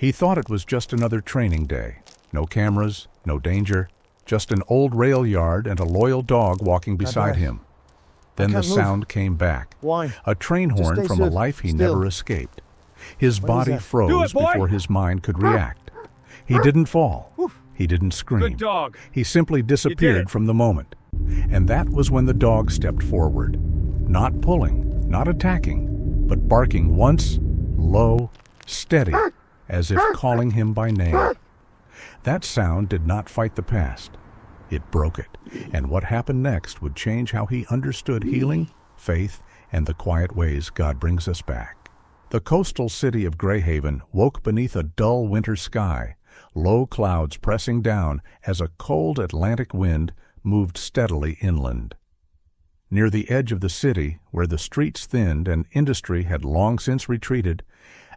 He thought it was just another training day. No cameras, no danger, just an old rail yard and a loyal dog walking beside him. Then the sound came back. Why? A train horn from a life he never escaped. His body froze before his mind could react. He didn't fall. He didn't scream. Good dog. He simply disappeared from the moment. And that was when the dog stepped forward. Not pulling, not attacking, but barking once, low, steady, as if calling him by name. That sound did not fight the past. It broke it, and what happened next would change how he understood healing, faith, and the quiet ways God brings us back. The coastal city of Greyhaven woke beneath a dull winter sky, low clouds pressing down as a cold Atlantic wind moved steadily inland. Near the edge of the city, where the streets thinned and industry had long since retreated,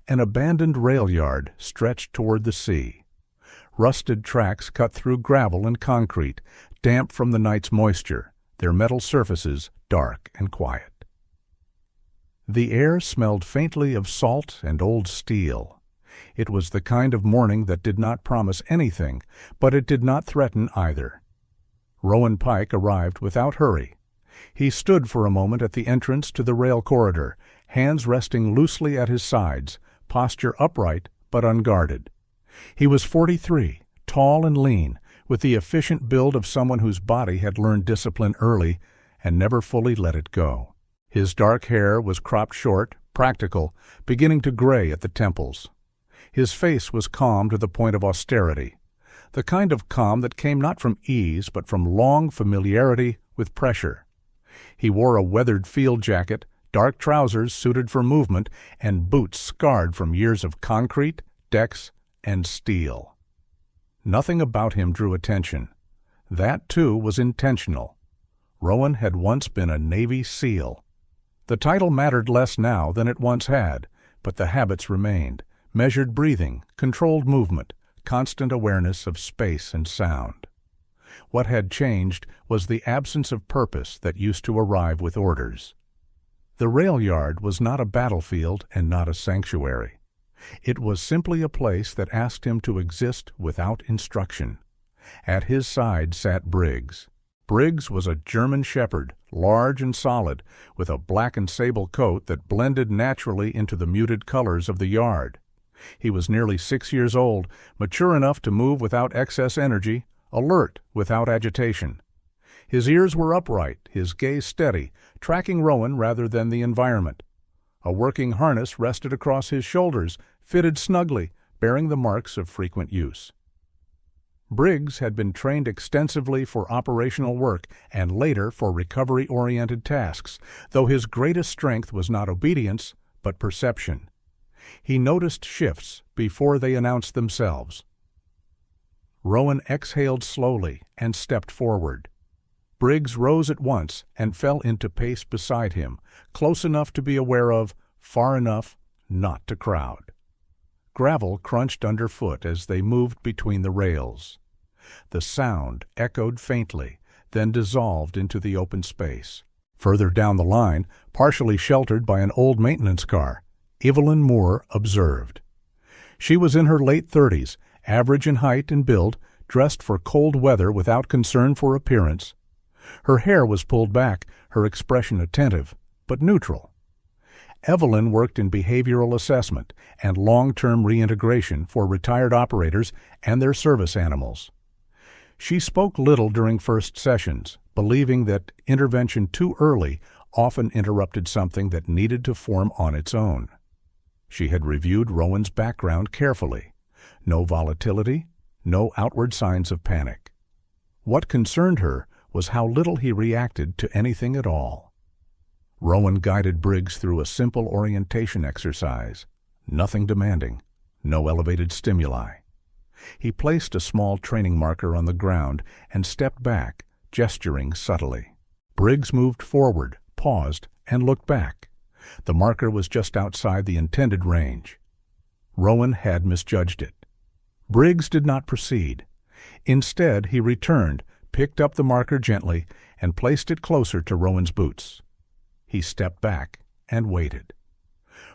an abandoned rail yard stretched toward the sea. Rusted tracks cut through gravel and concrete, damp from the night's moisture, their metal surfaces dark and quiet. The air smelled faintly of salt and old steel. It was the kind of morning that did not promise anything, but it did not threaten either. Rowan Pike arrived without hurry. He stood for a moment at the entrance to the rail corridor, hands resting loosely at his sides, posture upright but unguarded. He was 43, tall and lean, with the efficient build of someone whose body had learned discipline early and never fully let it go. His dark hair was cropped short, practical, beginning to gray at the temples. His face was calm to the point of austerity, the kind of calm that came not from ease but from long familiarity with pressure. He wore a weathered field jacket, dark trousers suited for movement, and boots scarred from years of concrete, decks, and steel. Nothing about him drew attention. That, too, was intentional. Rowan had once been a Navy SEAL. The title mattered less now than it once had, but the habits remained: measured breathing, controlled movement, constant awareness of space and sound. What had changed was the absence of purpose that used to arrive with orders. The rail yard was not a battlefield and not a sanctuary. It was simply a place that asked him to exist without instruction. At his side sat Briggs. Briggs was a German shepherd, large and solid, with a black and sable coat that blended naturally into the muted colors of the yard. He was nearly 6 years old, mature enough to move without excess energy, alert without agitation. His ears were upright, his gaze steady, tracking Rowan rather than the environment. A working harness rested across his shoulders, fitted snugly, bearing the marks of frequent use. Briggs had been trained extensively for operational work and later for recovery-oriented tasks, though his greatest strength was not obedience, but perception. He noticed shifts before they announced themselves. Rowan exhaled slowly and stepped forward. Briggs rose at once and fell into pace beside him, close enough to be aware of, far enough not to crowd. Gravel crunched underfoot as they moved between the rails. The sound echoed faintly, then dissolved into the open space. Further down the line, partially sheltered by an old maintenance car, Evelyn Moore observed. She was in her late 30s, average in height and build, dressed for cold weather without concern for appearance. Her hair was pulled back, her expression attentive, but neutral. Evelyn worked in behavioral assessment and long-term reintegration for retired operators and their service animals. She spoke little during first sessions, believing that intervention too early often interrupted something that needed to form on its own. She had reviewed Rowan's background carefully. No volatility, no outward signs of panic. What concerned her was how little he reacted to anything at all. Rowan guided Briggs through a simple orientation exercise, nothing demanding, no elevated stimuli. He placed a small training marker on the ground and stepped back, gesturing subtly. Briggs moved forward, paused, and looked back. The marker was just outside the intended range. Rowan had misjudged it. Briggs did not proceed. Instead, he returned, picked up the marker gently, and placed it closer to Rowan's boots. He stepped back and waited.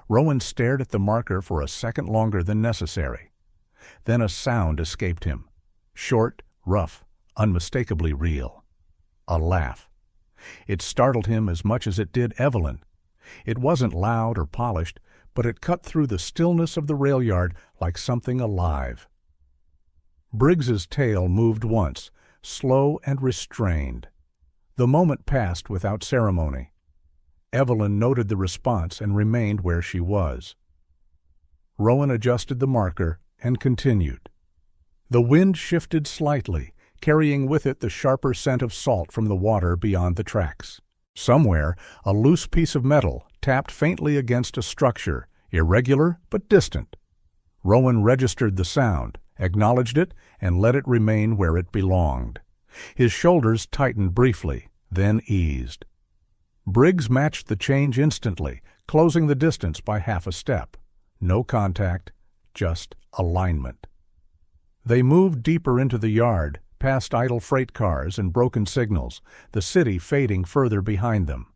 Rowan stared at the marker for a second longer than necessary. Then a sound escaped him. Short, rough, unmistakably real. A laugh. It startled him as much as it did Evelyn. It wasn't loud or polished, but it cut through the stillness of the rail yard like something alive. Briggs's tail moved once, slow and restrained. The moment passed without ceremony. Evelyn noted the response and remained where she was. Rowan adjusted the marker and continued. The wind shifted slightly, carrying with it the sharper scent of salt from the water beyond the tracks. Somewhere, a loose piece of metal tapped faintly against a structure, irregular but distant. Rowan registered the sound, acknowledged it, and let it remain where it belonged. His shoulders tightened briefly, then eased. Briggs matched the change instantly, closing the distance by half a step. No contact, just alignment. They moved deeper into the yard, past idle freight cars and broken signals, the city fading further behind them.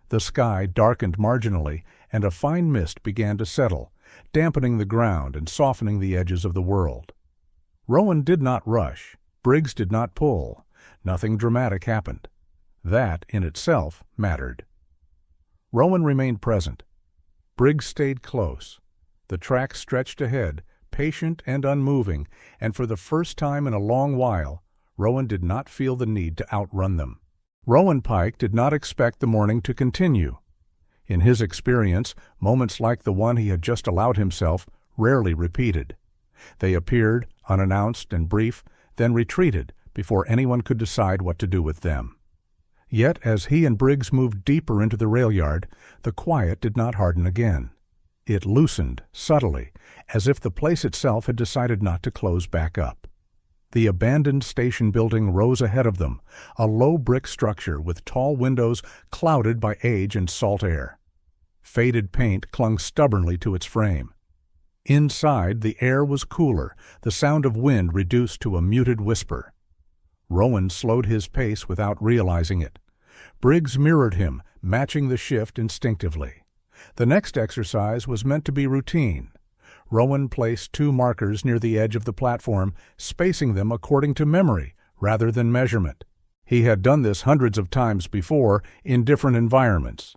The sky darkened marginally, and a fine mist began to settle, dampening the ground and softening the edges of the world. Rowan did not rush. Briggs did not pull. Nothing dramatic happened. That, in itself, mattered. Rowan remained present. Briggs stayed close. The track stretched ahead, patient and unmoving, and for the first time in a long while, Rowan did not feel the need to outrun them. Rowan Pike did not expect the morning to continue. In his experience, moments like the one he had just allowed himself rarely repeated. They appeared, unannounced and brief, then retreated before anyone could decide what to do with them. Yet, as he and Briggs moved deeper into the rail yard, the quiet did not harden again. It loosened, subtly, as if the place itself had decided not to close back up. The abandoned station building rose ahead of them, a low brick structure with tall windows clouded by age and salt air. Faded paint clung stubbornly to its frame. Inside, the air was cooler, the sound of wind reduced to a muted whisper. Rowan slowed his pace without realizing it. Briggs mirrored him, matching the shift instinctively. The next exercise was meant to be routine. Rowan placed 2 markers near the edge of the platform, spacing them according to memory rather than measurement. He had done this hundreds of times before in different environments.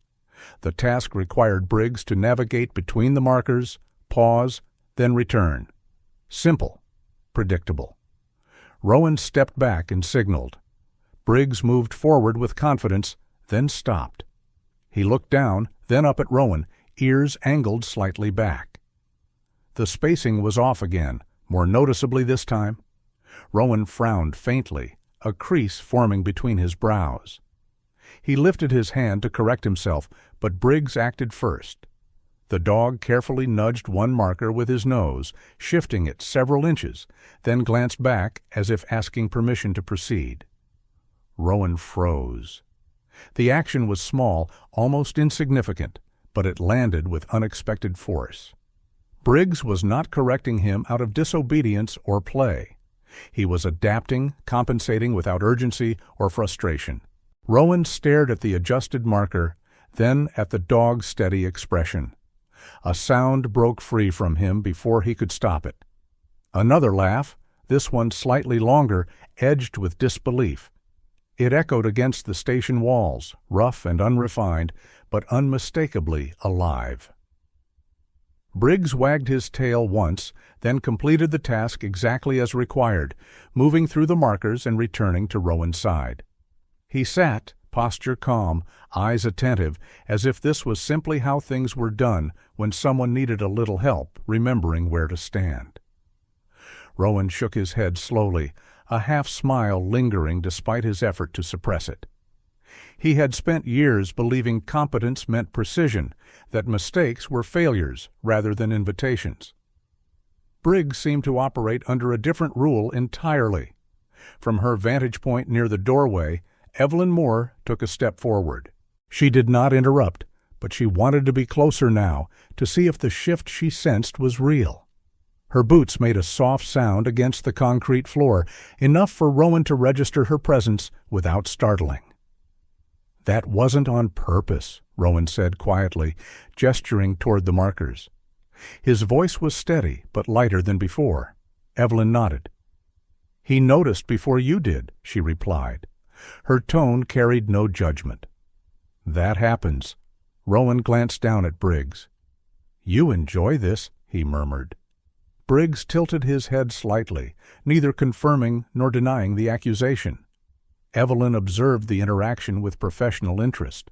The task required Briggs to navigate between the markers, pause, then return. Simple, predictable. Rowan stepped back and signaled. Briggs moved forward with confidence, then stopped. He looked down, then up at Rowan, ears angled slightly back. The spacing was off again, more noticeably this time. Rowan frowned faintly, a crease forming between his brows. He lifted his hand to correct himself, but Briggs acted first. The dog carefully nudged one marker with his nose, shifting it several inches, then glanced back as if asking permission to proceed. Rowan froze. The action was small, almost insignificant, but it landed with unexpected force. Briggs was not correcting him out of disobedience or play. He was adapting, compensating without urgency or frustration. Rowan stared at the adjusted marker, then at the dog's steady expression. A sound broke free from him before he could stop it. Another laugh, this one slightly longer, edged with disbelief. It echoed against the station walls, rough and unrefined, but unmistakably alive. Briggs wagged his tail once, then completed the task exactly as required, moving through the markers and returning to Rowan's side. He sat, posture calm, eyes attentive, as if this was simply how things were done when someone needed a little help remembering where to stand. Rowan shook his head slowly, a half-smile lingering despite his effort to suppress it. He had spent years believing competence meant precision, that mistakes were failures rather than invitations. Briggs seemed to operate under a different rule entirely. From her vantage point near the doorway, Evelyn Moore took a step forward. She did not interrupt, but she wanted to be closer now to see if the shift she sensed was real. Her boots made a soft sound against the concrete floor, enough for Rowan to register her presence without startling. "That wasn't on purpose," Rowan said quietly, gesturing toward the markers. His voice was steady but lighter than before. Evelyn nodded. "He noticed before you did," she replied. Her tone carried no judgment. "That happens." Rowan glanced down at Briggs. "You enjoy this," he murmured. Briggs tilted his head slightly, neither confirming nor denying the accusation. Evelyn observed the interaction with professional interest.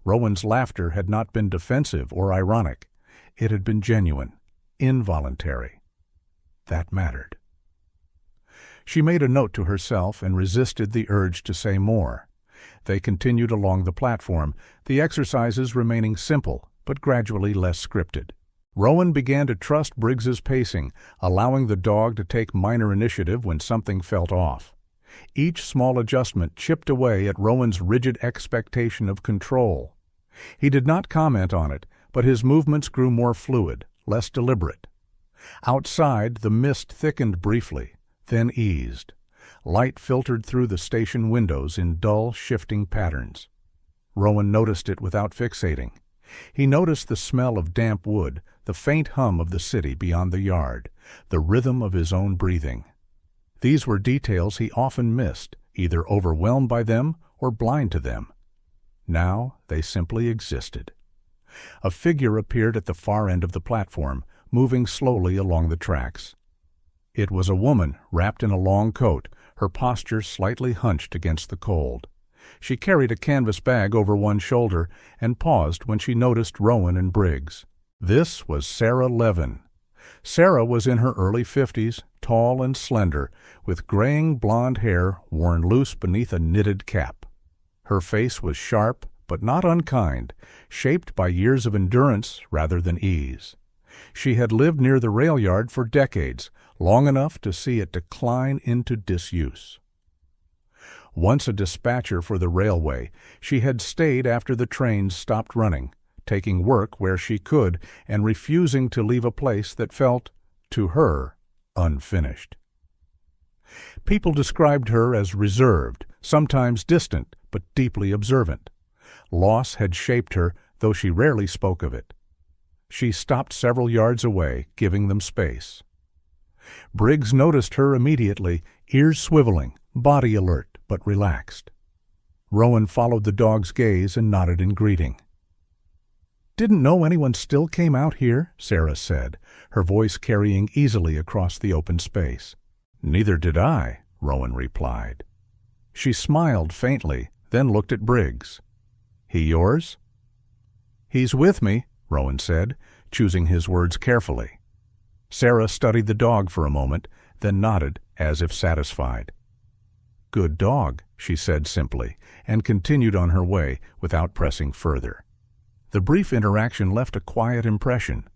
Rowan's laughter had not been defensive or ironic. It had been genuine, involuntary. That mattered. She made a note to herself and resisted the urge to say more. They continued along the platform, the exercises remaining simple, but gradually less scripted. Rowan began to trust Briggs's pacing, allowing the dog to take minor initiative when something felt off. Each small adjustment chipped away at Rowan's rigid expectation of control. He did not comment on it, but his movements grew more fluid, less deliberate. Outside, the mist thickened briefly, then eased. Light filtered through the station windows in dull, shifting patterns. Rowan noticed it without fixating. He noticed the smell of damp wood, the faint hum of the city beyond the yard, the rhythm of his own breathing. These were details he often missed, either overwhelmed by them or blind to them. Now they simply existed. A figure appeared at the far end of the platform, moving slowly along the tracks. It was a woman wrapped in a long coat, her posture slightly hunched against the cold. She carried a canvas bag over one shoulder and paused when she noticed Rowan and Briggs. This was Sarah Levin. Sarah was in her early 50s, tall and slender, with graying blonde hair worn loose beneath a knitted cap. Her face was sharp, but not unkind, shaped by years of endurance rather than ease. She had lived near the rail yard for decades, long enough to see it decline into disuse. Once a dispatcher for the railway, she had stayed after the trains stopped running, taking work where she could and refusing to leave a place that felt, to her, unfinished. People described her as reserved, sometimes distant, but deeply observant. Loss had shaped her, though she rarely spoke of it. She stopped several yards away, giving them space. Briggs noticed her immediately, ears swiveling, body alert but relaxed. Rowan followed the dog's gaze and nodded in greeting. "Didn't know anyone still came out here," Sarah said, her voice carrying easily across the open space. "Neither did I," Rowan replied. She smiled faintly, then looked at Briggs. "He yours?" "He's with me," Rowan said, choosing his words carefully. Sarah studied the dog for a moment, then nodded, as if satisfied. "Good dog," she said simply, and continued on her way without pressing further. The brief interaction left a quiet impression.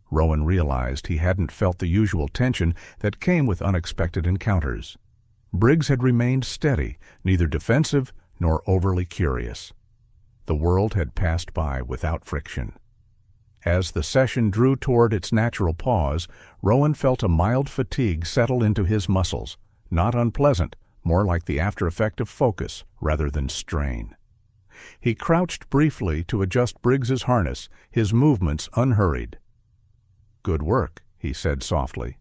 Rowan realized he hadn't felt the usual tension that came with unexpected encounters. Briggs had remained steady, neither defensive nor overly curious. The world had passed by without friction. As the session drew toward its natural pause, Rowan felt a mild fatigue settle into his muscles, not unpleasant, more like the after-effect of focus rather than strain. He crouched briefly to adjust Briggs's harness, his movements unhurried. "Good work," he said softly.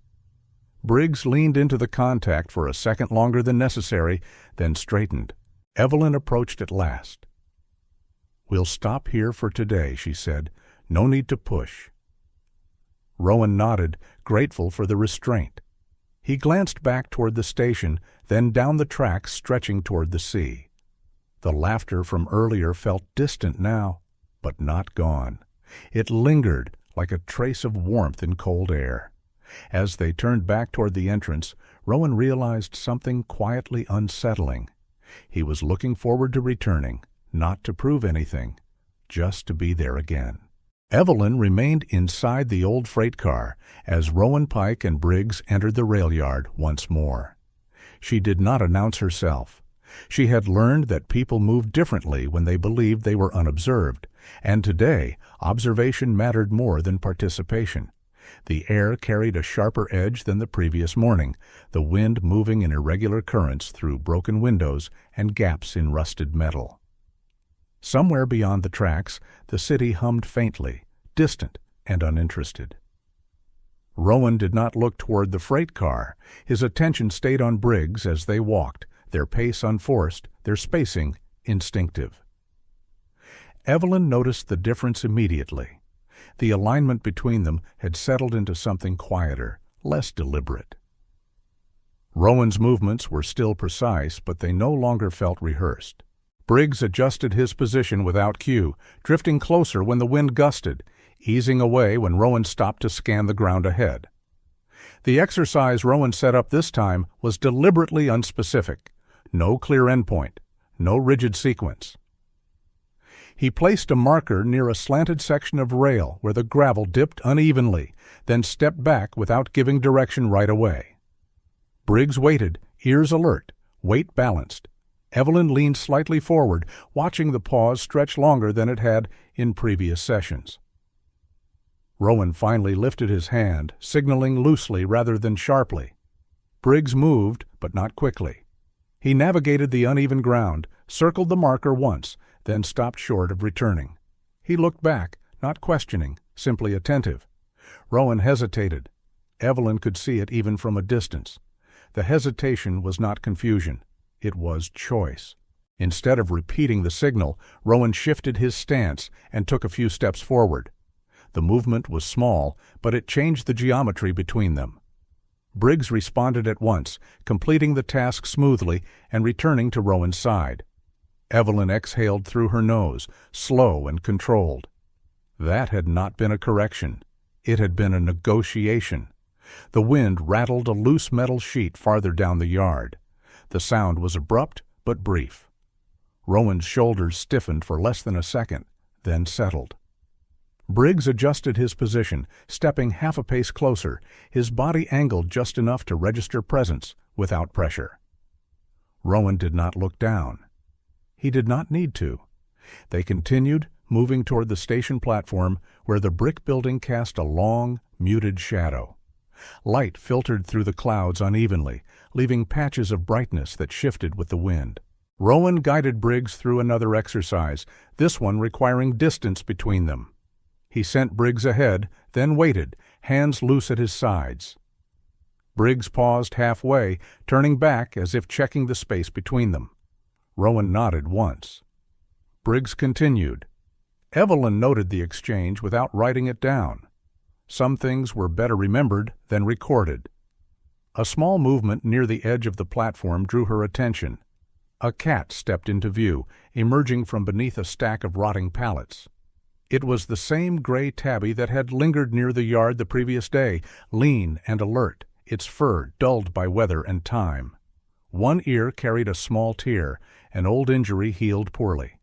Briggs leaned into the contact for a second longer than necessary, then straightened. Evelyn approached at last. "We'll stop here for today," she said. "No need to push." Rowan nodded, grateful for the restraint. He glanced back toward the station, then down the tracks stretching toward the sea. The laughter from earlier felt distant now, but not gone. It lingered like a trace of warmth in cold air. As they turned back toward the entrance, Rowan realized something quietly unsettling. He was looking forward to returning, not to prove anything, just to be there again. Evelyn remained inside the old freight car as Rowan Pike and Briggs entered the rail yard once more. She did not announce herself. She had learned that people moved differently when they believed they were unobserved, and today observation mattered more than participation. The air carried a sharper edge than the previous morning, the wind moving in irregular currents through broken windows and gaps in rusted metal. Somewhere beyond the tracks, the city hummed faintly, distant and uninterested. Rowan did not look toward the freight car. His attention stayed on Briggs as they walked, their pace unforced, their spacing instinctive. Evelyn noticed the difference immediately. The alignment between them had settled into something quieter, less deliberate. Rowan's movements were still precise, but they no longer felt rehearsed. Briggs adjusted his position without cue, drifting closer when the wind gusted, easing away when Rowan stopped to scan the ground ahead. The exercise Rowan set up this time was deliberately unspecific. No clear endpoint, no rigid sequence. He placed a marker near a slanted section of rail where the gravel dipped unevenly, then stepped back without giving direction right away. Briggs waited, ears alert, weight balanced. Evelyn leaned slightly forward, watching the pause stretch longer than it had in previous sessions. Rowan finally lifted his hand, signaling loosely rather than sharply. Briggs moved, but not quickly. He navigated the uneven ground, circled the marker once, then stopped short of returning. He looked back, not questioning, simply attentive. Rowan hesitated. Evelyn could see it even from a distance. The hesitation was not confusion. It was choice. Instead of repeating the signal, Rowan shifted his stance and took a few steps forward. The movement was small, but it changed the geometry between them. Briggs responded at once, completing the task smoothly and returning to Rowan's side. Evelyn exhaled through her nose, slow and controlled. That had not been a correction. It had been a negotiation. The wind rattled a loose metal sheet farther down the yard. The sound was abrupt but brief. Rowan's shoulders stiffened for less than a second, then settled. Briggs adjusted his position, stepping half a pace closer, his body angled just enough to register presence without pressure. Rowan did not look down. He did not need to. They continued, moving toward the station platform where the brick building cast a long, muted shadow. Light filtered through the clouds unevenly, leaving patches of brightness that shifted with the wind. Rowan guided Briggs through another exercise, this one requiring distance between them. He sent Briggs ahead, then waited, hands loose at his sides. Briggs paused halfway, turning back as if checking the space between them. Rowan nodded once. Briggs continued. Evelyn noted the exchange without writing it down. Some things were better remembered than recorded. A small movement near the edge of the platform drew her attention. A cat stepped into view, emerging from beneath a stack of rotting pallets. It was the same gray tabby that had lingered near the yard the previous day, lean and alert, its fur dulled by weather and time. One ear carried a small tear, an old injury healed poorly.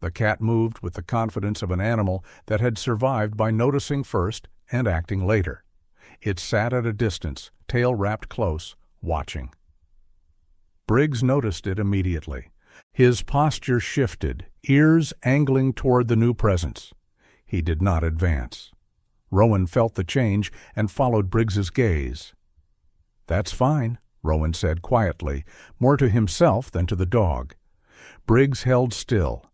The cat moved with the confidence of an animal that had survived by noticing first and acting later. It sat at a distance, tail wrapped close, watching. Briggs noticed it immediately. His posture shifted, ears angling toward the new presence. He did not advance. Rowan felt the change and followed Briggs's gaze. "That's fine," Rowan said quietly, more to himself than to the dog. Briggs held still.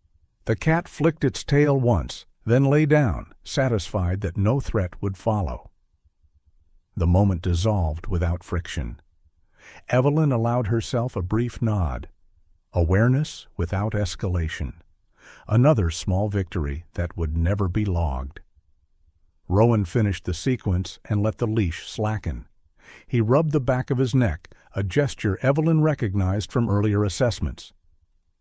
The cat flicked its tail once, then lay down, satisfied that no threat would follow. The moment dissolved without friction. Evelyn allowed herself a brief nod. Awareness without escalation. Another small victory that would never be logged. Rowan finished the sequence and let the leash slacken. He rubbed the back of his neck, a gesture Evelyn recognized from earlier assessments.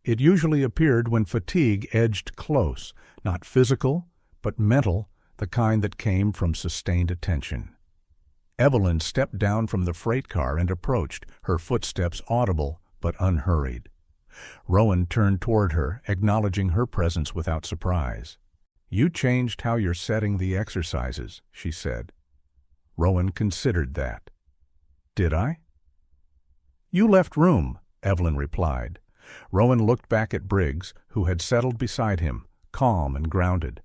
It usually appeared when fatigue edged close, not physical, but mental, the kind that came from sustained attention. Evelyn stepped down from the freight car and approached, her footsteps audible but unhurried. Rowan turned toward her, acknowledging her presence without surprise. "You changed how you're setting the exercises," she said. Rowan considered that. "Did I?" "You left room," Evelyn replied. Rowan looked back at Briggs, who had settled beside him, calm and grounded.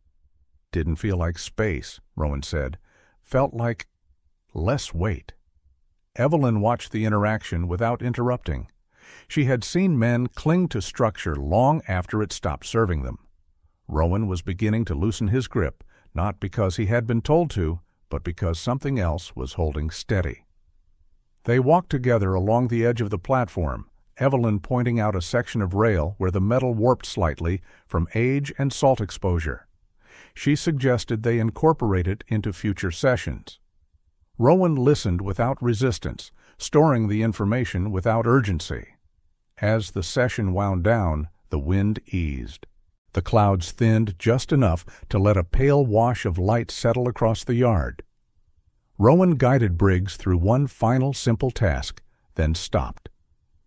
"Didn't feel like space," Rowan said. "Felt like less weight." Evelyn watched the interaction without interrupting. She had seen men cling to structure long after it stopped serving them. Rowan was beginning to loosen his grip, not because he had been told to, but because something else was holding steady. They walked together along the edge of the platform, Evelyn pointing out a section of rail where the metal warped slightly from age and salt exposure. She suggested they incorporate it into future sessions. Rowan listened without resistance, storing the information without urgency. As the session wound down, the wind eased. The clouds thinned just enough to let a pale wash of light settle across the yard. Rowan guided Briggs through one final simple task, then stopped.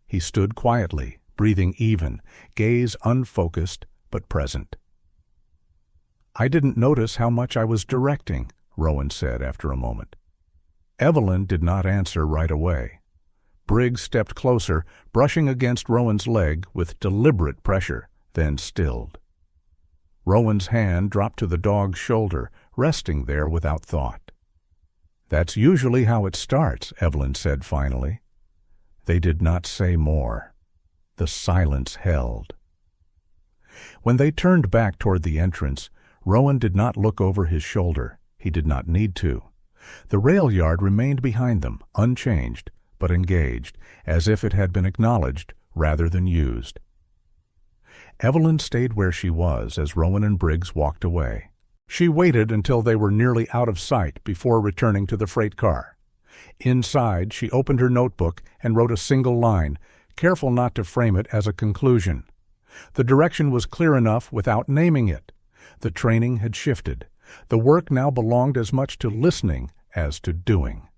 He stood quietly, breathing even, gaze unfocused but present. "I didn't notice how much I was directing," Rowan said after a moment. Evelyn did not answer right away. Briggs stepped closer, brushing against Rowan's leg with deliberate pressure, then stilled. Rowan's hand dropped to the dog's shoulder, resting there without thought. "That's usually how it starts," Evelyn said finally. They did not say more. The silence held. When they turned back toward the entrance, Rowan did not look over his shoulder. He did not need to. The rail yard remained behind them, unchanged, but engaged, as if it had been acknowledged rather than used. Evelyn stayed where she was as Rowan and Briggs walked away. She waited until they were nearly out of sight before returning to the freight car. Inside, she opened her notebook and wrote a single line, careful not to frame it as a conclusion. The direction was clear enough without naming it. The training had shifted. The work now belonged as much to listening as to doing.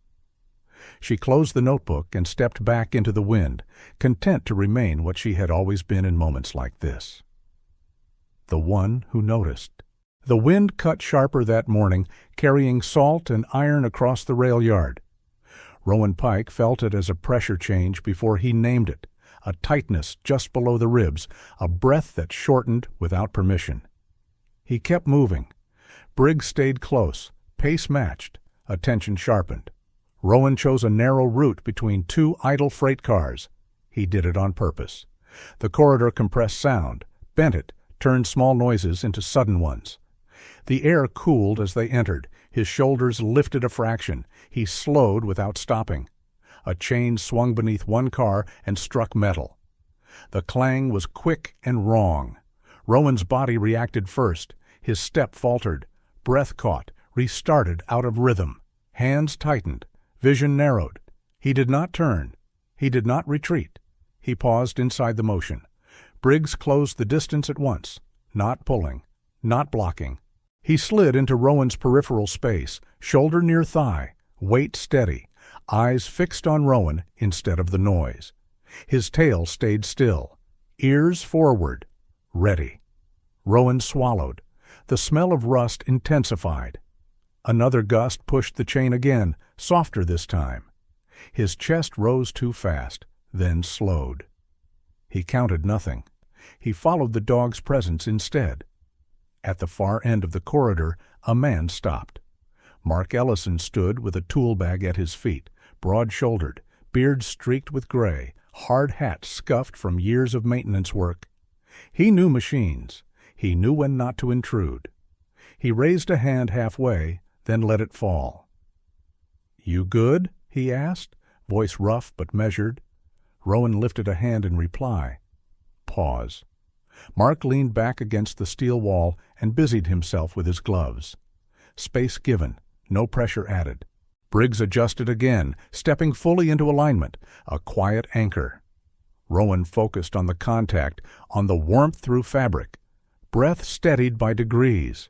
She closed the notebook and stepped back into the wind, content to remain what she had always been in moments like this. The one who noticed. The wind cut sharper that morning, carrying salt and iron across the rail yard. Rowan Pike felt it as a pressure change before he named it, a tightness just below the ribs, a breath that shortened without permission. He kept moving. Briggs stayed close, pace matched, attention sharpened. Rowan chose a narrow route between two idle freight cars. He did it on purpose. The corridor compressed sound, bent it, turned small noises into sudden ones. The air cooled as they entered. His shoulders lifted a fraction. He slowed without stopping. A chain swung beneath one car and struck metal. The clang was quick and wrong. Rowan's body reacted first. His step faltered. Breath caught, restarted out of rhythm. Hands tightened. Vision narrowed. He did not turn. He did not retreat. He paused inside the motion. Briggs closed the distance at once, not pulling, not blocking. He slid into Rowan's peripheral space, shoulder near thigh, weight steady, eyes fixed on Rowan instead of the noise. His tail stayed still, ears forward, ready. Rowan swallowed. The smell of rust intensified. Another gust pushed the chain again, softer this time. His chest rose too fast, then slowed. He counted nothing. He followed the dog's presence instead. At the far end of the corridor, a man stopped. Mark Ellison stood with a tool bag at his feet, broad-shouldered, beard streaked with gray, hard hat scuffed from years of maintenance work. He knew machines. He knew when not to intrude. He raised a hand halfway, then let it fall. "You good?" he asked, voice rough but measured. Rowan lifted a hand in reply. Pause. Mark leaned back against the steel wall and busied himself with his gloves. Space given, no pressure added. Briggs adjusted again, stepping fully into alignment, a quiet anchor. Rowan focused on the contact, on the warmth through fabric. Breath steadied by degrees.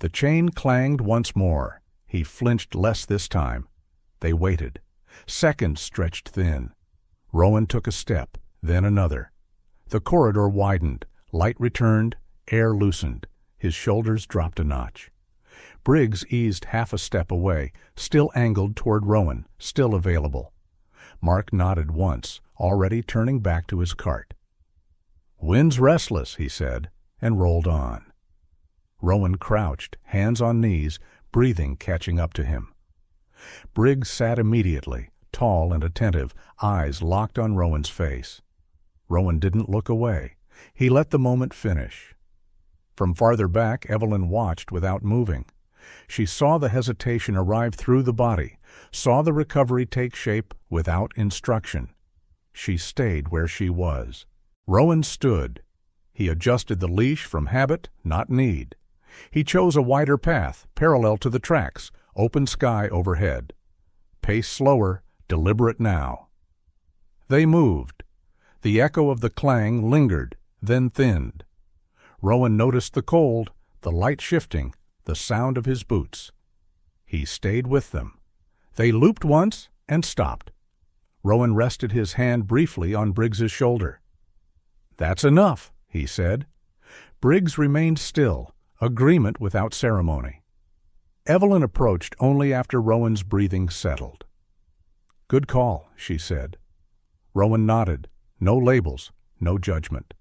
The chain clanged once more. He flinched less this time. They waited. Seconds stretched thin. Rowan took a step, then another. The corridor widened. Light returned, air loosened. His shoulders dropped a notch. Briggs eased half a step away, still angled toward Rowan, still available. Mark nodded once, already turning back to his cart. "Wind's restless," he said, and rolled on. Rowan crouched, hands on knees, breathing catching up to him. Briggs sat immediately, tall and attentive, eyes locked on Rowan's face. Rowan didn't look away. He let the moment finish. From farther back, Evelyn watched without moving. She saw the hesitation arrive through the body, saw the recovery take shape without instruction. She stayed where she was. Rowan stood. He adjusted the leash from habit, not need. He chose a wider path, parallel to the tracks, open sky overhead. Pace slower, deliberate now. They moved. The echo of the clang lingered, then thinned. Rowan noticed the cold, the light shifting, the sound of his boots. He stayed with them. They looped once and stopped. Rowan rested his hand briefly on Briggs's shoulder. "That's enough," he said. Briggs remained still, agreement without ceremony. Evelyn approached only after Rowan's breathing settled. "Good call," she said. Rowan nodded. No labels, no judgment.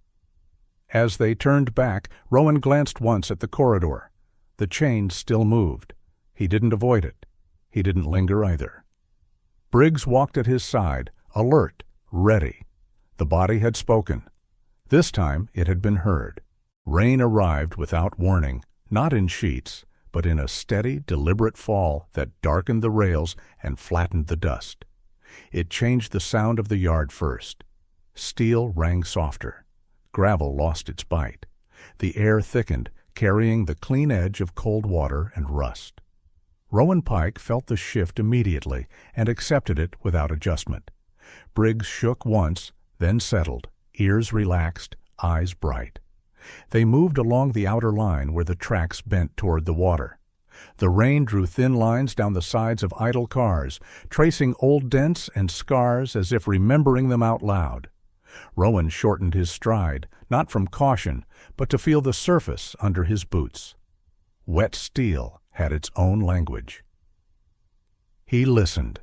As they turned back, Rowan glanced once at the corridor. The chain still moved. He didn't avoid it. He didn't linger either. Briggs walked at his side, alert, ready. The body had spoken. This time it had been heard. Rain arrived without warning, not in sheets, but in a steady, deliberate fall that darkened the rails and flattened the dust. It changed the sound of the yard first. Steel rang softer. Gravel lost its bite. The air thickened, carrying the clean edge of cold water and rust. Rowan Pike felt the shift immediately and accepted it without adjustment. Briggs shook once, then settled, ears relaxed, eyes bright. They moved along the outer line where the tracks bent toward the water. The rain drew thin lines down the sides of idle cars, tracing old dents and scars as if remembering them out loud. Rowan shortened his stride, not from caution, but to feel the surface under his boots. Wet steel had its own language. He listened.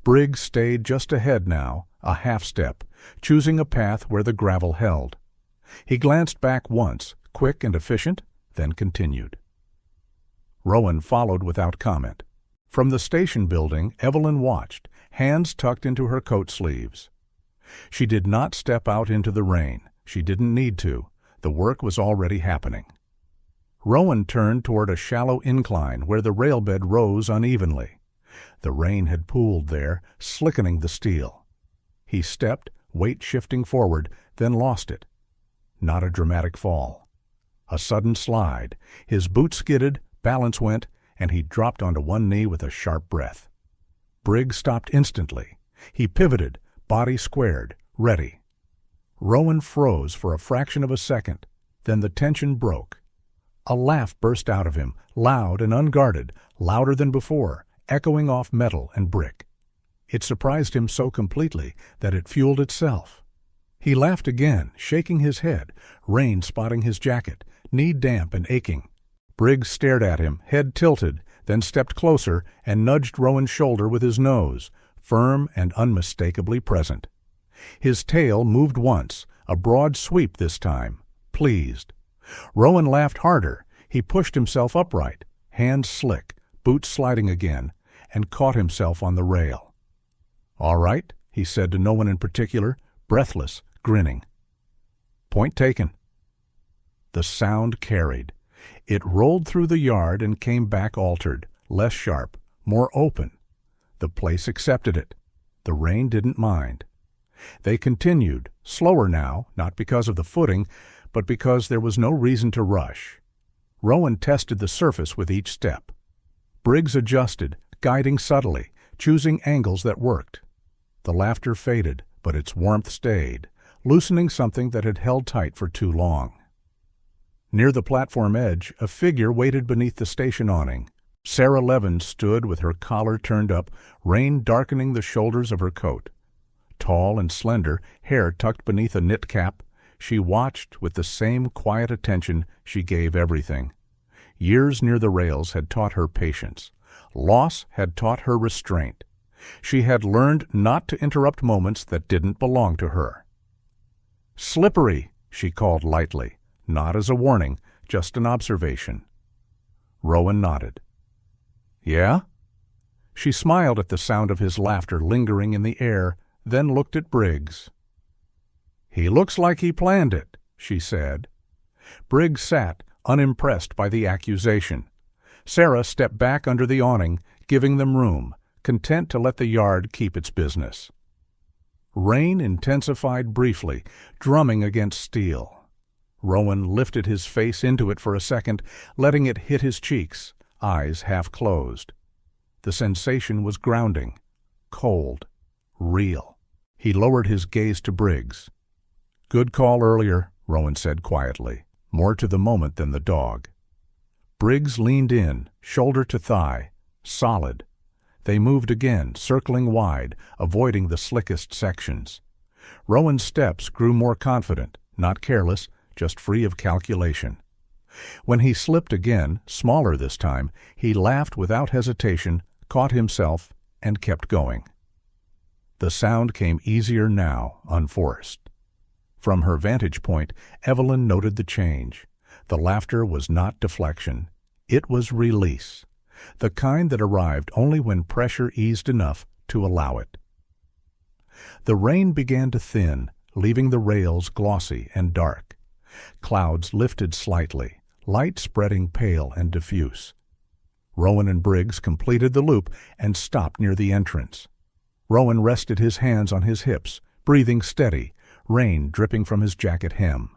Briggs stayed just ahead now, a half step, choosing a path where the gravel held. He glanced back once, quick and efficient, then continued. Rowan followed without comment. From the station building, Evelyn watched, hands tucked into her coat sleeves. She did not step out into the rain. She didn't need to. The work was already happening. Rowan turned toward a shallow incline where the rail bed rose unevenly. The rain had pooled there, slickening the steel. He stepped, weight shifting forward, then lost it. Not a dramatic fall. A sudden slide. His boot skidded, balance went, and he dropped onto one knee with a sharp breath. Briggs stopped instantly. He pivoted, body squared, ready. Rowan froze for a fraction of a second. Then the tension broke. A laugh burst out of him, loud and unguarded, louder than before, echoing off metal and brick. It surprised him so completely that it fueled itself. He laughed again, shaking his head, rain spotting his jacket, knee damp and aching. Briggs stared at him, head tilted, then stepped closer and nudged Rowan's shoulder with his nose, firm and unmistakably present. His tail moved once, a broad sweep this time, pleased. Rowan laughed harder. He pushed himself upright, hands slick, boots sliding again, and caught himself on the rail. "All right," he said to no one in particular, breathless, grinning. "Point taken." The sound carried. It rolled through the yard and came back altered, less sharp, more open. The place accepted it. The rain didn't mind. They continued, slower now, not because of the footing, but because there was no reason to rush. Rowan tested the surface with each step. Briggs adjusted, guiding subtly, choosing angles that worked. The laughter faded, but its warmth stayed, loosening something that had held tight for too long. Near the platform edge, a figure waited beneath the station awning. Sarah Levin stood with her collar turned up, rain darkening the shoulders of her coat. Tall and slender, hair tucked beneath a knit cap, she watched with the same quiet attention she gave everything. Years near the rails had taught her patience. Loss had taught her restraint. She had learned not to interrupt moments that didn't belong to her. "Slippery," she called lightly, not as a warning, just an observation. Rowan nodded. "Yeah?" She smiled at the sound of his laughter lingering in the air, then looked at Briggs. "He looks like he planned it," she said. Briggs sat, unimpressed by the accusation. Sarah stepped back under the awning, giving them room, content to let the yard keep its business. Rain intensified briefly, drumming against steel. Rowan lifted his face into it for a second, letting it hit his cheeks, eyes half closed. The sensation was grounding, cold, real. He lowered his gaze to Briggs. "Good call earlier," Rowan said quietly, more to the moment than the dog. Briggs leaned in, shoulder to thigh, solid. They moved again, circling wide, avoiding the slickest sections. Rowan's steps grew more confident, not careless, just free of calculation. When he slipped again, smaller this time, he laughed without hesitation, caught himself, and kept going. The sound came easier now, unforced. From her vantage point, Evelyn noted the change. The laughter was not deflection. It was release, the kind that arrived only when pressure eased enough to allow it. The rain began to thin, leaving the rails glossy and dark. Clouds lifted slightly, light spreading pale and diffuse. Rowan and Briggs completed the loop and stopped near the entrance. Rowan rested his hands on his hips, breathing steady, rain dripping from his jacket hem.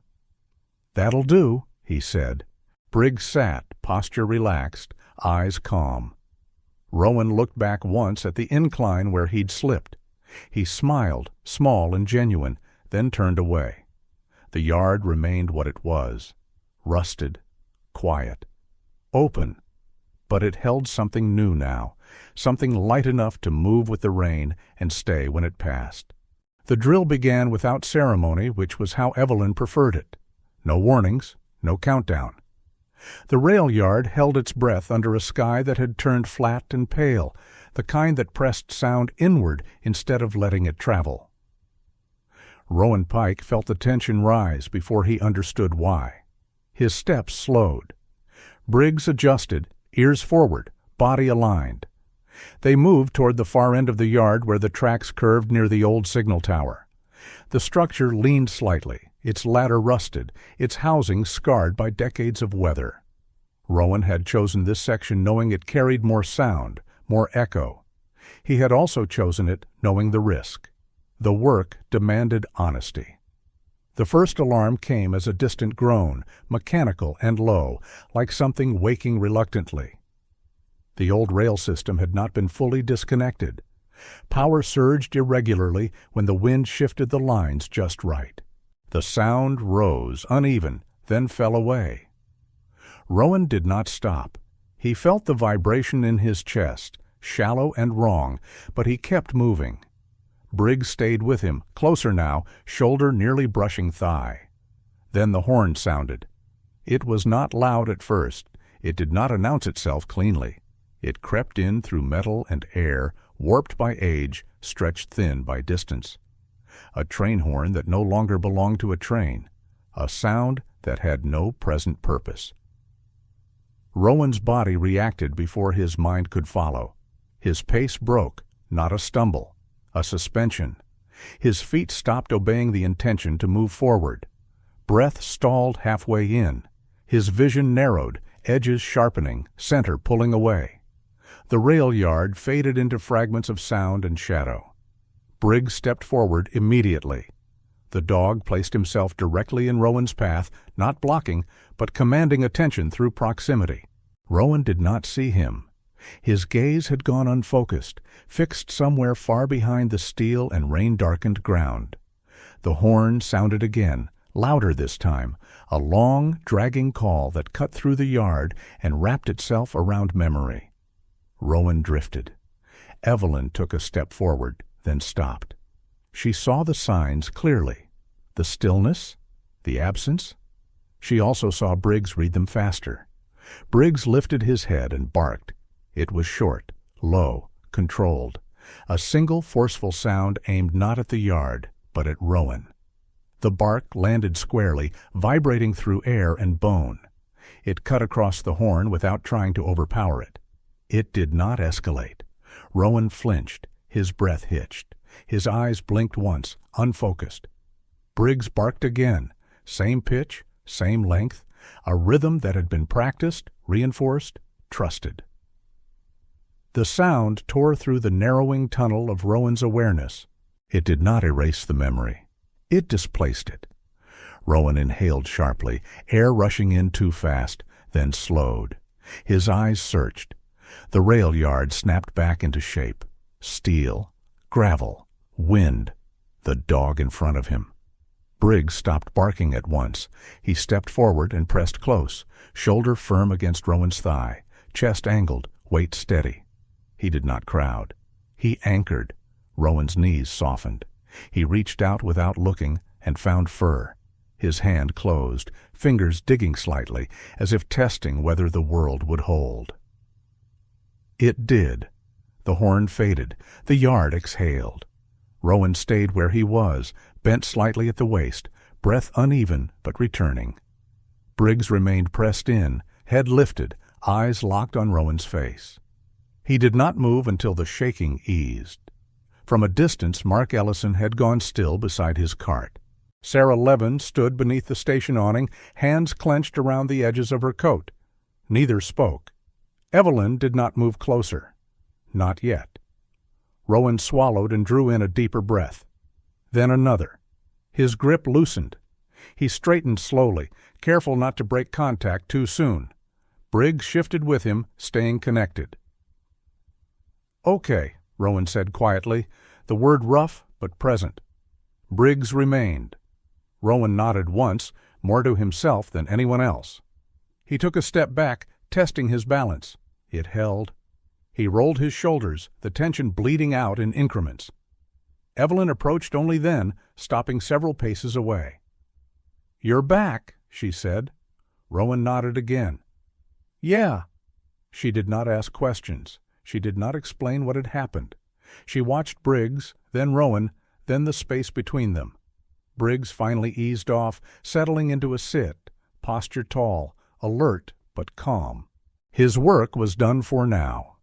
"That'll do," he said. Briggs sat, posture relaxed, eyes calm. Rowan looked back once at the incline where he'd slipped. He smiled, small and genuine, then turned away. The yard remained what it was, rusted, quiet, open, but it held something new now, something light enough to move with the rain and stay when it passed. The drill began without ceremony, which was how Evelyn preferred it. No warnings, no countdown. The rail yard held its breath under a sky that had turned flat and pale, the kind that pressed sound inward instead of letting it travel. Rowan Pike felt the tension rise before he understood why. His steps slowed. Briggs adjusted, ears forward, body aligned. They moved toward the far end of the yard where the tracks curved near the old signal tower. The structure leaned slightly, its ladder rusted, its housing scarred by decades of weather. Rowan had chosen this section knowing it carried more sound, more echo. He had also chosen it knowing the risk. The work demanded honesty. The first alarm came as a distant groan, mechanical and low, like something waking reluctantly. The old rail system had not been fully disconnected. Power surged irregularly when the wind shifted the lines just right. The sound rose, uneven, then fell away. Rowan did not stop. He felt the vibration in his chest, shallow and wrong, but he kept moving. Briggs stayed with him, closer now, shoulder nearly brushing thigh. Then the horn sounded. It was not loud at first. It did not announce itself cleanly. It crept in through metal and air, warped by age, stretched thin by distance. A train horn that no longer belonged to a train. A sound that had no present purpose. Rowan's body reacted before his mind could follow. His pace broke, not a stumble, a suspension. His feet stopped obeying the intention to move forward. Breath stalled halfway in. His vision narrowed, edges sharpening, center pulling away. The rail yard faded into fragments of sound and shadow. Briggs stepped forward immediately. The dog placed himself directly in Rowan's path, not blocking, but commanding attention through proximity. Rowan did not see him. His gaze had gone unfocused, fixed somewhere far behind the steel and rain-darkened ground. The horn sounded again, louder this time, a long, dragging call that cut through the yard and wrapped itself around memory. Rowan drifted. Evelyn took a step forward, then stopped. She saw the signs clearly. The stillness, the absence. She also saw Briggs read them faster. Briggs lifted his head and barked. It was short, low, controlled. A single forceful sound aimed not at the yard, but at Rowan. The bark landed squarely, vibrating through air and bone. It cut across the horn without trying to overpower it. It did not escalate. Rowan flinched, his breath hitched. His eyes blinked once, unfocused. Briggs barked again, same pitch, same length, a rhythm that had been practiced, reinforced, trusted. The sound tore through the narrowing tunnel of Rowan's awareness. It did not erase the memory. It displaced it. Rowan inhaled sharply, air rushing in too fast, then slowed. His eyes searched. The rail yard snapped back into shape. Steel, gravel, wind, the dog in front of him. Briggs stopped barking at once. He stepped forward and pressed close, shoulder firm against Rowan's thigh, chest angled, weight steady. He did not crowd. He anchored. Rowan's knees softened. He reached out without looking and found fur. His hand closed, fingers digging slightly, as if testing whether the world would hold. It did. The horn faded. The yard exhaled. Rowan stayed where he was, bent slightly at the waist, breath uneven but returning. Briggs remained pressed in, head lifted, eyes locked on Rowan's face. He did not move until the shaking eased. From a distance, Mark Ellison had gone still beside his cart. Sarah Levin stood beneath the station awning, hands clenched around the edges of her coat. Neither spoke. Evelyn did not move closer. Not yet. Rowan swallowed and drew in a deeper breath. Then another. His grip loosened. He straightened slowly, careful not to break contact too soon. Briggs shifted with him, staying connected. "Okay," Rowan said quietly, the word rough but present. Briggs remained. Rowan nodded once, more to himself than anyone else. He took a step back, testing his balance. It held. He rolled his shoulders, the tension bleeding out in increments. Evelyn approached only then, stopping several paces away. "You're back," she said. Rowan nodded again. "Yeah." She did not ask questions. She did not explain what had happened. She watched Briggs, then Rowan, then the space between them. Briggs finally eased off, settling into a sit, posture tall, alert but calm. His work was done for now.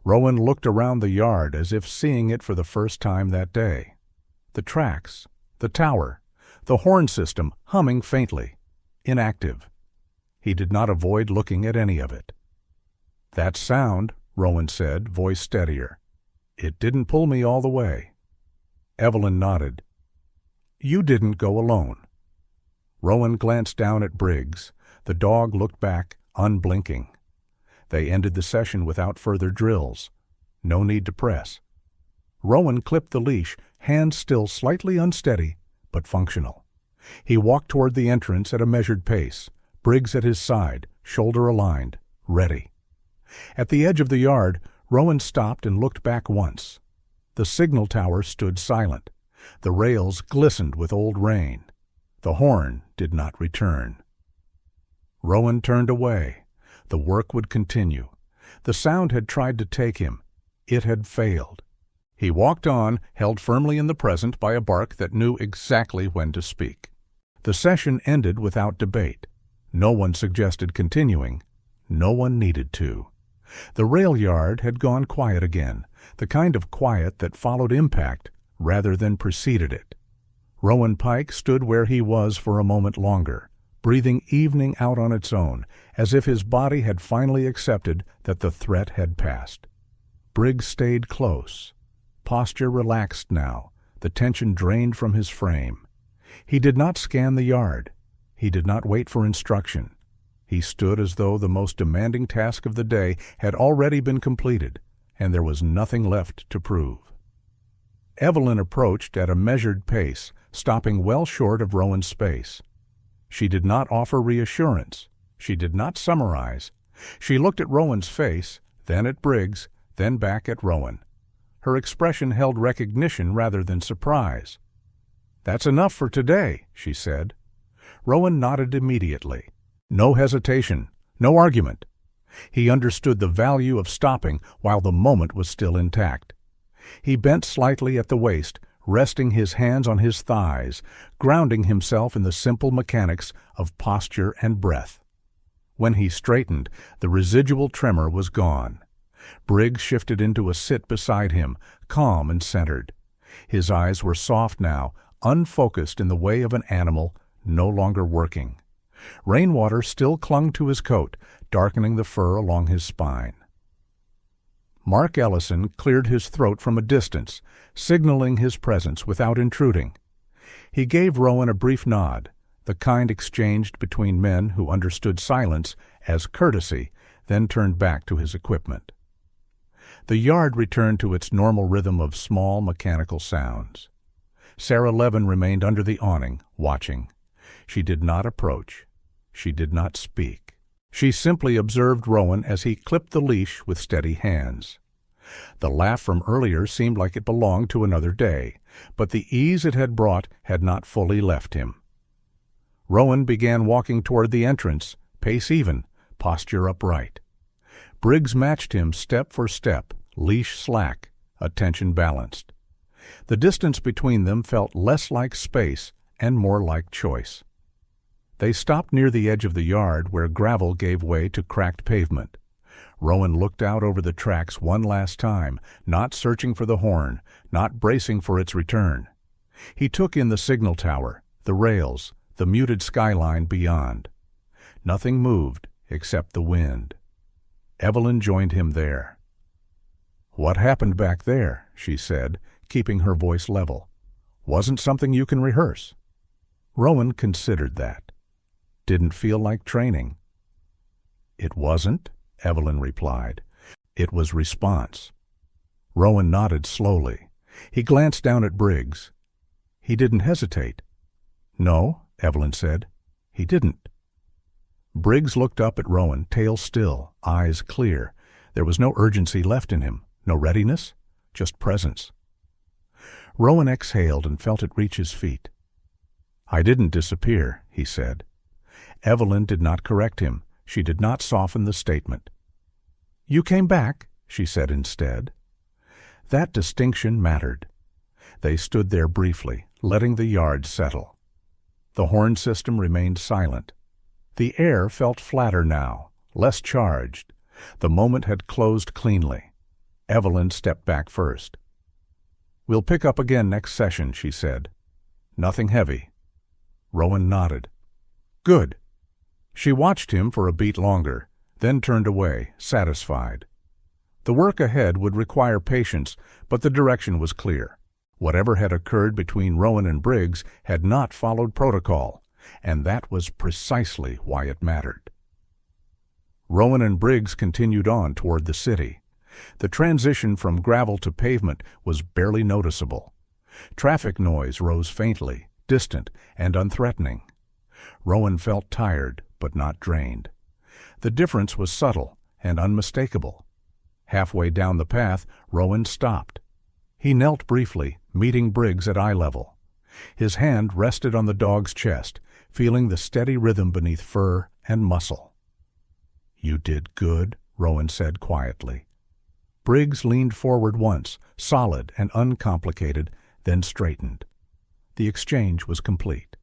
Rowan looked around the yard as if seeing it for the first time that day. The tracks, the tower, the horn system humming faintly, inactive. He did not avoid looking at any of it. "That sound," Rowan said, voice steadier. "It didn't pull me all the way." Evelyn nodded. "You didn't go alone." Rowan glanced down at Briggs. The dog looked back, unblinking. They ended the session without further drills. No need to press. Rowan clipped the leash, hands still slightly unsteady, but functional. He walked toward the entrance at a measured pace, Briggs at his side, shoulder aligned, ready. At the edge of the yard, Rowan stopped and looked back once. The signal tower stood silent. The rails glistened with old rain. The horn did not return. Rowan turned away. The work would continue. The sound had tried to take him. It had failed. He walked on, held firmly in the present by a bark that knew exactly when to speak. The session ended without debate. No one suggested continuing. No one needed to. The rail yard had gone quiet again, the kind of quiet that followed impact rather than preceded it. Rowan Pike stood where he was for a moment longer, breathing evening out on its own, as if his body had finally accepted that the threat had passed. Briggs stayed close. Posture relaxed now, the tension drained from his frame. He did not scan the yard. He did not wait for instruction. He stood as though the most demanding task of the day had already been completed, and there was nothing left to prove. Evelyn approached at a measured pace, stopping well short of Rowan's space. She did not offer reassurance. She did not summarize. She looked at Rowan's face, then at Briggs, then back at Rowan. Her expression held recognition rather than surprise. "That's enough for today," she said. Rowan nodded immediately. No hesitation, no argument. He understood the value of stopping while the moment was still intact. He bent slightly at the waist, resting his hands on his thighs, grounding himself in the simple mechanics of posture and breath. When he straightened, the residual tremor was gone. Briggs shifted into a sit beside him, calm and centered. His eyes were soft now, unfocused in the way of an animal, no longer working. Rainwater still clung to his coat, darkening the fur along his spine. Mark Ellison cleared his throat from a distance, signaling his presence without intruding. He gave Rowan a brief nod, the kind exchanged between men who understood silence as courtesy, then turned back to his equipment. The yard returned to its normal rhythm of small mechanical sounds. Sarah Levin remained under the awning, watching. She did not approach. She did not speak. She simply observed Rowan as he clipped the leash with steady hands. The laugh from earlier seemed like it belonged to another day, but the ease it had brought had not fully left him. Rowan began walking toward the entrance, pace even, posture upright. Briggs matched him step for step, leash slack, attention balanced. The distance between them felt less like space and more like choice. They stopped near the edge of the yard where gravel gave way to cracked pavement. Rowan looked out over the tracks one last time, not searching for the horn, not bracing for its return. He took in the signal tower, the rails, the muted skyline beyond. Nothing moved except the wind. Evelyn joined him there. "What happened back there?" she said, keeping her voice level. "Wasn't something you can rehearse." Rowan considered that. Didn't feel like training. "It wasn't," Evelyn replied. "It was response." Rowan nodded slowly. He glanced down at Briggs. He didn't hesitate. "No," Evelyn said. "He didn't." Briggs looked up at Rowan, tail still, eyes clear. There was no urgency left in him, no readiness, just presence. Rowan exhaled and felt it reach his feet. "I didn't disappear," he said. Evelyn did not correct him. She did not soften the statement. "You came back," she said instead. That distinction mattered. They stood there briefly, letting the yard settle. The horn system remained silent. The air felt flatter now, less charged. The moment had closed cleanly. Evelyn stepped back first. "We'll pick up again next session," she said. "Nothing heavy." Rowan nodded. "Good." She watched him for a beat longer, then turned away, satisfied. The work ahead would require patience, but the direction was clear. Whatever had occurred between Rowan and Briggs had not followed protocol, and that was precisely why it mattered. Rowan and Briggs continued on toward the city. The transition from gravel to pavement was barely noticeable. Traffic noise rose faintly, distant, and unthreatening. Rowan felt tired, but not drained. The difference was subtle and unmistakable. Halfway down the path, Rowan stopped. He knelt briefly, meeting Briggs at eye level. His hand rested on the dog's chest, feeling the steady rhythm beneath fur and muscle. "You did good," Rowan said quietly. Briggs leaned forward once, solid and uncomplicated, then straightened. The exchange was complete.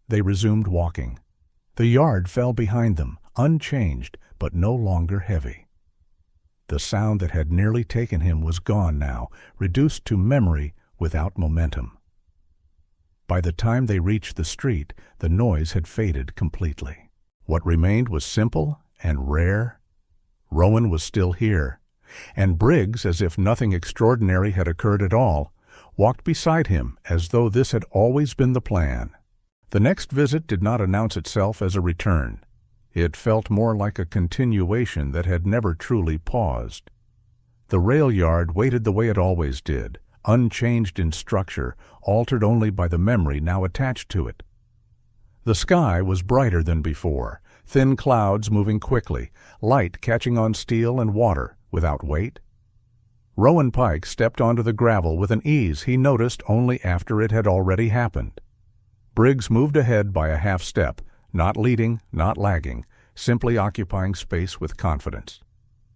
They resumed walking. The yard fell behind them, unchanged, but no longer heavy. The sound that had nearly taken him was gone now, reduced to memory without momentum. By the time they reached the street, the noise had faded completely. What remained was simple and rare. Rowan was still here, and Briggs, as if nothing extraordinary had occurred at all, walked beside him as though this had always been the plan. The next visit did not announce itself as a return. It felt more like a continuation that had never truly paused. The rail yard waited the way it always did, unchanged in structure, altered only by the memory now attached to it. The sky was brighter than before, thin clouds moving quickly, light catching on steel and water without weight. Rowan Pike stepped onto the gravel with an ease he noticed only after it had already happened. Briggs moved ahead by a half step, not leading, not lagging, simply occupying space with confidence.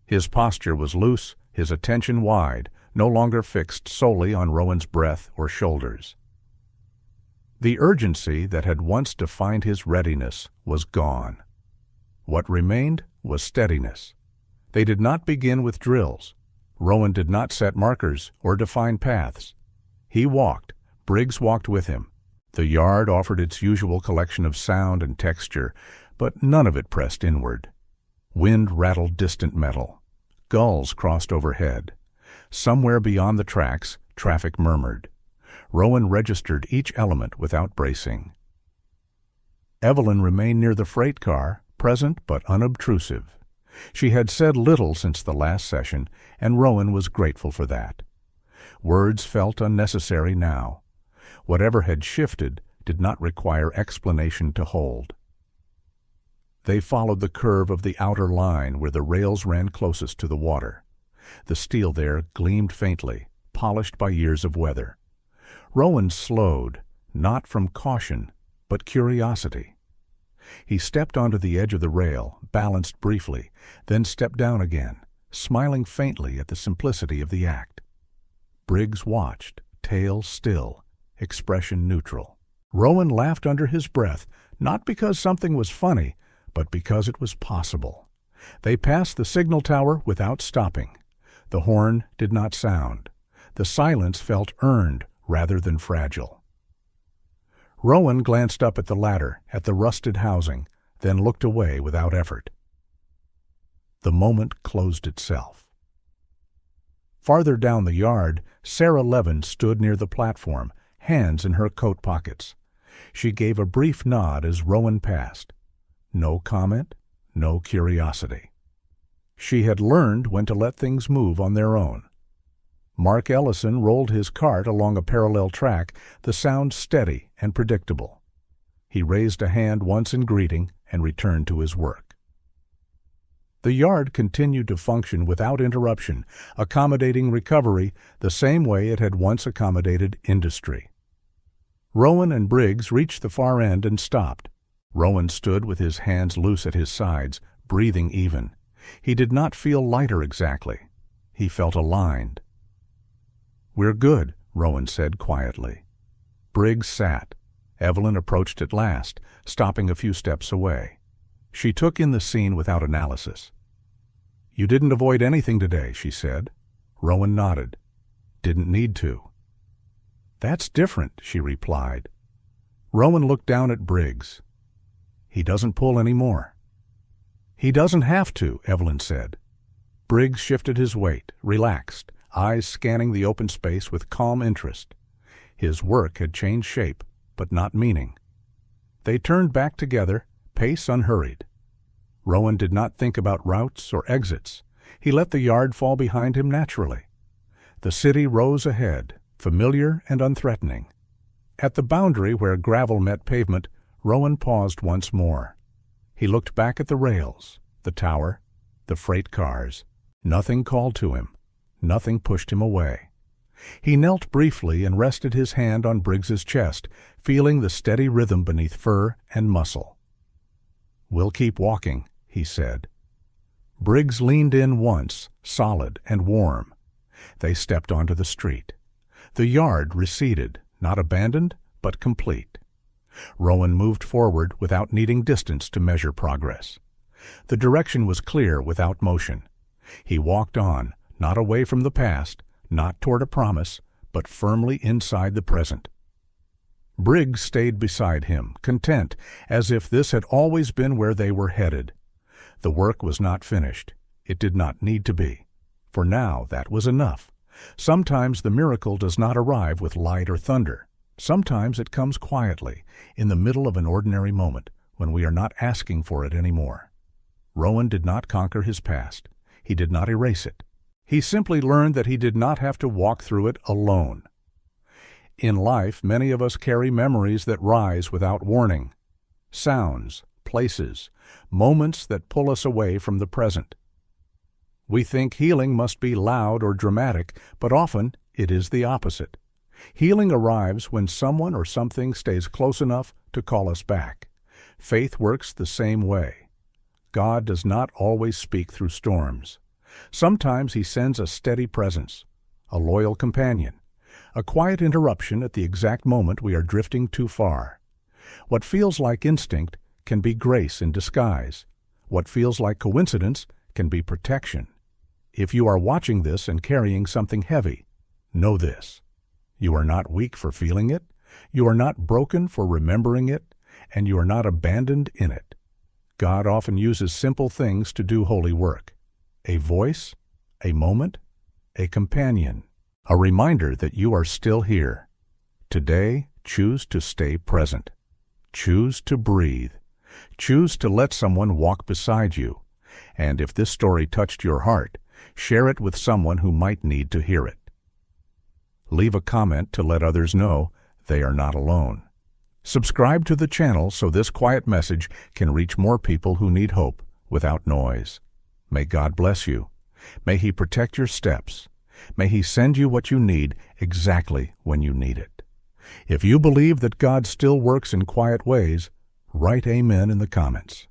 His posture was loose, his attention wide, no longer fixed solely on Rowan's breath or shoulders. The urgency that had once defined his readiness was gone. What remained was steadiness. They did not begin with drills. Rowan did not set markers or define paths. He walked, Briggs walked with him. The yard offered its usual collection of sound and texture, but none of it pressed inward. Wind rattled distant metal. Gulls crossed overhead. Somewhere beyond the tracks, traffic murmured. Rowan registered each element without bracing. Evelyn remained near the freight car, present but unobtrusive. She had said little since the last session, and Rowan was grateful for that. Words felt unnecessary now. Whatever had shifted did not require explanation to hold. They followed the curve of the outer line where the rails ran closest to the water. The steel there gleamed faintly, polished by years of weather. Rowan slowed, not from caution, but curiosity. He stepped onto the edge of the rail, balanced briefly, then stepped down again, smiling faintly at the simplicity of the act. Briggs watched, tail still, expression neutral. Rowan laughed under his breath, not because something was funny, but because it was possible. They passed the signal tower without stopping. The horn did not sound. The silence felt earned rather than fragile. Rowan glanced up at the ladder, at the rusted housing, then looked away without effort. The moment closed itself. Farther down the yard, Sarah Levin stood near the platform, hands in her coat pockets. She gave a brief nod as Rowan passed. No comment, no curiosity. She had learned when to let things move on their own. Mark Ellison rolled his cart along a parallel track, the sound steady and predictable. He raised a hand once in greeting and returned to his work. The yard continued to function without interruption, accommodating recovery the same way it had once accommodated industry. Rowan and Briggs reached the far end and stopped. Rowan stood with his hands loose at his sides, breathing even. He did not feel lighter exactly. He felt aligned. "We're good," Rowan said quietly. Briggs sat. Evelyn approached at last, stopping a few steps away. She took in the scene without analysis. "You didn't avoid anything today," she said. Rowan nodded. "Didn't need to." "That's different," she replied. Rowan looked down at Briggs. "He doesn't pull any more." "He doesn't have to," Evelyn said. Briggs shifted his weight, relaxed, eyes scanning the open space with calm interest. His work had changed shape, but not meaning. They turned back together, pace unhurried. Rowan did not think about routes or exits. He let the yard fall behind him naturally. The city rose ahead, familiar and unthreatening. At the boundary where gravel met pavement, Rowan paused once more. He looked back at the rails, the tower, the freight cars. Nothing called to him. Nothing pushed him away. He knelt briefly and rested his hand on Briggs's chest, feeling the steady rhythm beneath fur and muscle. "We'll keep walking," he said. Briggs leaned in once, solid and warm. They stepped onto the street. The yard receded, not abandoned, but complete. Rowan moved forward without needing distance to measure progress. The direction was clear without motion. He walked on, not away from the past, not toward a promise, but firmly inside the present. Briggs stayed beside him, content, as if this had always been where they were headed. The work was not finished. It did not need to be. For now, that was enough. Sometimes the miracle does not arrive with light or thunder. Sometimes it comes quietly, in the middle of an ordinary moment, when we are not asking for it anymore. Rowan did not conquer his past. He did not erase it. He simply learned that he did not have to walk through it alone. In life, many of us carry memories that rise without warning. Sounds, places, moments that pull us away from the present. We think healing must be loud or dramatic, but often it is the opposite. Healing arrives when someone or something stays close enough to call us back. Faith works the same way. God does not always speak through storms. Sometimes He sends a steady presence, a loyal companion, a quiet interruption at the exact moment we are drifting too far. What feels like instinct can be grace in disguise. What feels like coincidence can be protection. If you are watching this and carrying something heavy, know this. You are not weak for feeling it. You are not broken for remembering it, and you are not abandoned in it. God often uses simple things to do holy work. A voice, a moment, a companion, a reminder that you are still here. Today, choose to stay present. Choose to breathe. Choose to let someone walk beside you. And if this story touched your heart, share it with someone who might need to hear it. Leave a comment to let others know they are not alone. Subscribe to the channel so this quiet message can reach more people who need hope without noise. May God bless you. May He protect your steps. May He send you what you need exactly when you need it. If you believe that God still works in quiet ways, write Amen in the comments.